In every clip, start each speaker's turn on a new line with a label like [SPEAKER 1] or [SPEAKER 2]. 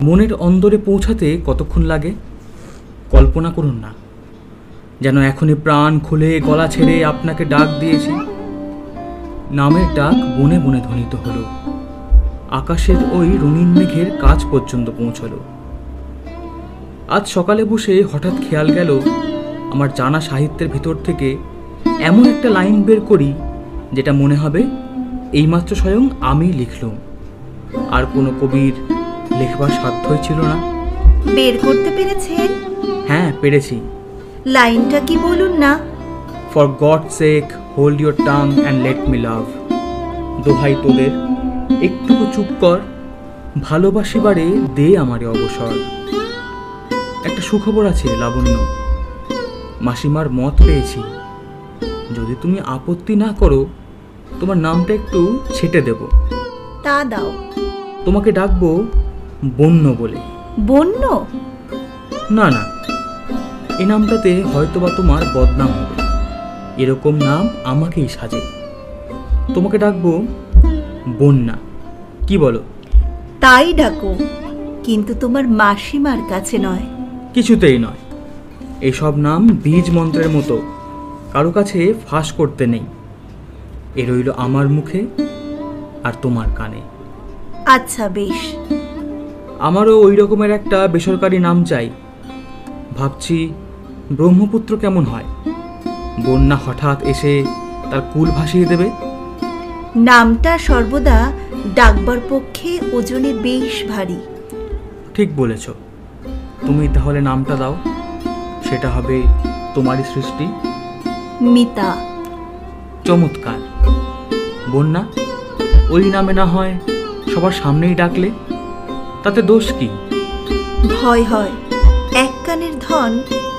[SPEAKER 1] মনের অন্দরে পৌঁছাতে কতক্ষণ লাগে কল্পনা করুন না, যেন এখনই প্রাণ খুলে গলা ছেড়ে আপনাকে ডাক দিয়েছি। নামের ডাক বনে বনে ধ্বনিত হলো, আকাশের ওই রঙিন মেঘের কাছ পর্যন্ত পৌঁছলো। আজ সকালে বসে হঠাৎ খেয়াল গেল, আমার জানা সাহিত্যের ভিতর থেকে এমন একটা লাইন বের করি যেটা মনে হবে এইমাত্র স্বয়ং আমি লিখলুম, আর কোনো কবির লেখবার সাধ্যই ছিল না।
[SPEAKER 2] বের করতে পেরেছেন?
[SPEAKER 1] হ্যাঁ, পেরেছি।
[SPEAKER 2] লাইনটা কি বলুন না।
[SPEAKER 1] For God sake hold your tongue and let me লাভ। দোহাই তোদের, একটুকু চুপ কর, ভালোবাসিবারে দে আমারে অবসর। একটা সুখবর আছে লাবণ্য, মাসিমার মত পেয়েছি। যদি তুমি আপত্তি না করো, তোমার নামটা একটু ছেটে দেব।
[SPEAKER 2] তা দাও।
[SPEAKER 1] তোমাকে ডাকবো বন্য বলে।
[SPEAKER 2] বন্য?
[SPEAKER 1] না না, এই নামটাতে হয়তোবা তোমার বদনাম হবে, এরকম নাম আমাকেই সাজে। তোমাকে ডাকবো বন্যা, কি বলো?
[SPEAKER 2] তাই ডাকো, কিন্তু তোমার মাসিমার কাছে নয়।
[SPEAKER 1] কিছুতেই নয়। এসব নাম বীজ মন্ত্রের মতো, কারো কাছে ফাঁস করতে নেই। এ রইল আমার মুখে আর তোমার কানে।
[SPEAKER 2] আচ্ছা বেশ।
[SPEAKER 1] আমারও ওই রকমের একটা বেসরকারি নাম চাই। ভাবছি ব্রহ্মপুত্র কেমন হয়? বন্যা হঠাৎ এসে তার কুল ভাসিয়ে দেবে।
[SPEAKER 2] নামটা সর্বদা ডাকবার পক্ষে ওজনে বেশ ভারী।
[SPEAKER 1] ঠিক বলেছ। তুমি তাহলে নামটা দাও, সেটা হবে তোমারই সৃষ্টি।
[SPEAKER 2] মিতা।
[SPEAKER 1] চমৎকার। বন্যা, ওই নামে না হয় সবার সামনেই ডাকলে, তাতে দোষ কি?
[SPEAKER 2] ভয় হয় এক কানের ধন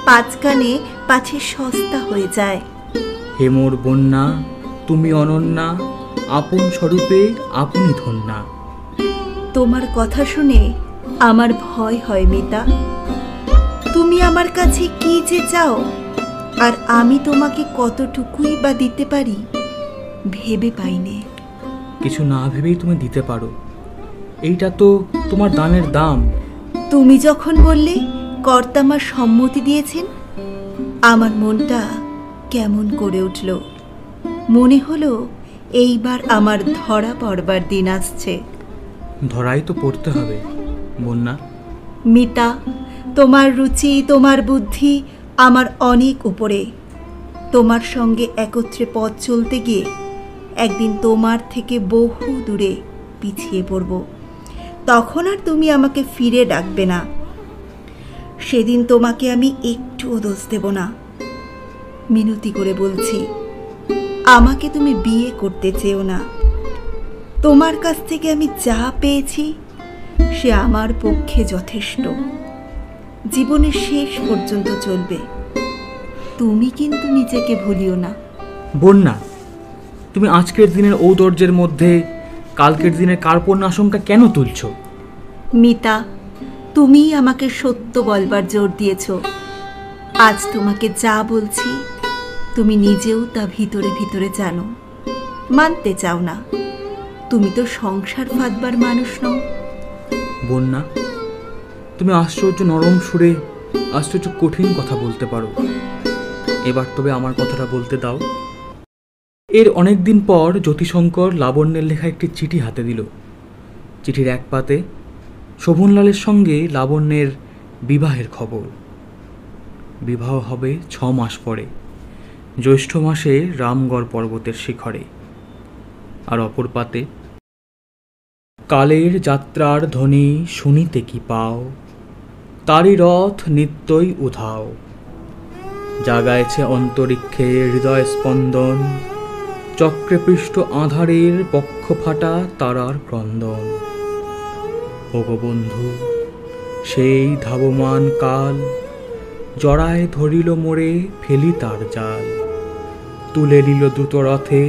[SPEAKER 2] পাঁচ কানে পাছে সস্তা হয়ে যায়।
[SPEAKER 1] হে মোর বন্যা, তুমি অনন্যা, আপন স্বরূপে আপনি ধন্যা।
[SPEAKER 2] তোমার কথা শুনে আমার ভয় হয় মিতা। তুমি আমার কাছে কি যে চাও, আর আমি তোমাকে কতটুকুই বা দিতে পারি ভেবে পাইনে।
[SPEAKER 1] কিছু না ভেবেই তুমি দিতে পারো, এইটা তো তোমার দানের দাম।
[SPEAKER 2] তুমি যখন বললে কর্তামার সম্মতি দিয়েছেন, আমার মনটা কেমন করে উঠল। মনে হলো এইবার আমার ধরা পড়বার দিন আসছে।
[SPEAKER 1] ধরাই তো পড়তে হবে বন্যা।
[SPEAKER 2] মিতা, তোমার রুচি, তোমার বুদ্ধি আমার অনেক উপরে। তোমার সঙ্গে একত্রে পথ চলতে গিয়ে একদিন তোমার থেকে বহু দূরে পিছিয়ে পড়ব। তখন আর তুমি আমাকে ফিরে ডাকবে না। সেদিন তোমাকে আমি একটুও দোষ দেব না। মিনতি করে বলছি, আমাকে তুমি বিয়ে করতে চেও না। তোমার কাছ থেকে আমি যা পেয়েছি সে আমার পক্ষে যথেষ্ট, জীবনের শেষ পর্যন্ত চলবে। তুমি কিন্তু নিজেকে ভুলিও না।
[SPEAKER 1] বন্যা, তুমি আজকের দিনের ঔদর্যের মধ্যে কালকের দিনের কার্পণ্য আশঙ্কা কেন তুলছ?
[SPEAKER 2] মিতা, তুমিই আমাকে সত্য বলবার জোর দিয়েছ। আজ তোমাকে যা বলছি তুমি নিজেও তা ভিতরে ভিতরে জানো, মানতে চাও না। তুমি তো সংসার ফাঁদবার মানুষ নও।
[SPEAKER 1] বন্যা, তুমি আশ্চর্য নরম সুরে আশ্চর্য কঠিন কথা বলতে পারো। এবার তবে আমার কথাটা বলতে দাও। এর অনেকদিন পর জ্যোতিশঙ্কর লাবণ্যের লেখা একটি চিঠি হাতে দিল। চিঠির এক পাতে শোভনলালের সঙ্গে লাবণ্যের বিবাহের খবর। বিবাহ হবে 6 মাস পরে, জ্যৈষ্ঠ মাসে রামগড় পর্বতের শিখরে। আর অপর পাতে, কালের যাত্রার ধ্বনি শুনিতে কি পাও, তারি রথ নিত্যই উধাও। জাগাইছে অন্তরিক্ষে হৃদয় স্পন্দন, চক্রে পৃষ্ঠ আঁধারের পক্ষ ফাটা তারার ক্রন্দন। ওগো বন্ধু, সেই ধাবমান কাল, জড়ায় ধরিল মোরে ফেলি তার জাল। তুলে নিল দ্রুত রথে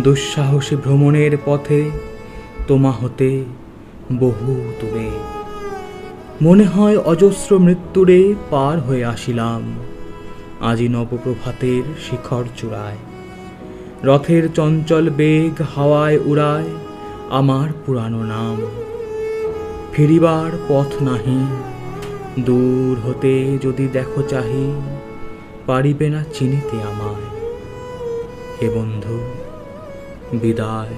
[SPEAKER 1] দুঃসাহসী ভ্রমণের পথে, তোমা হতে বহু দূরে। মনে হয় অজস্র মৃত্যুরে পার হয়ে আসিলাম, আজি নবপ্রভাতের শিখর চূড়ায়। রথের চঞ্চল বেগ হাওয়ায় উড়ায় আমার পুরানো নাম। ফিরিবার পথ নাহি, দূর হতে যদি দেখো চাহি, পারিবে না চিনিতে আমায়। হে বন্ধু, বিদায়।